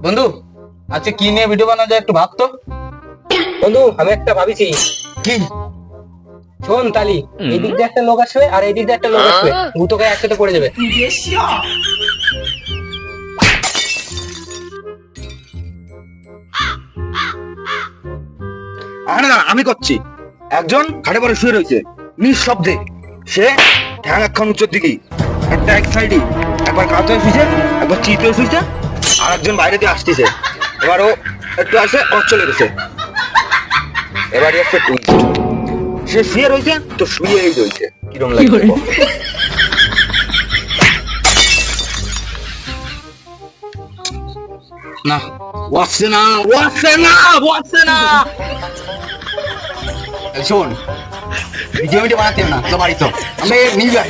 বন্ধু, আজকে কি নিয়ে ভিডিও বানানো যায় একটু ভাবতো। বন্ধু আমি একটা ভাবিছি। কি? শোন তালি, এই দিক দিয়ে একটা লোক আসবে আর এই দিক দিয়ে একটা লোক আসবে, দুটোকে একসাথে পড়ে যাবে। আরে না, আমি করছি। একজন ঘাটে পরে শুয়ে রয়েছে নিঃশব্দে। সে ঠ্যাং একখান উচ্চর দিকে, একটা এক সাইডে, একবার কাত হয়ে শুয়েছে, একবার চিত হয়ে শুয়েছে, আর একজন বাইরে দিয়ে আসতেছে। এবার ও একটু আসে, ও চলে গেছে। এবারে একটা টুইস্ট, সে শুয়ে রয়েছে তো শুয়েই রয়েছে। কিরম লাগে বল? না, ওয়াসছে না, ওয়াসছে না, ওয়াসছে না। শোন, ভিডিও বানাতে না তো বাড়ি তো আমি নিয়ে যাই।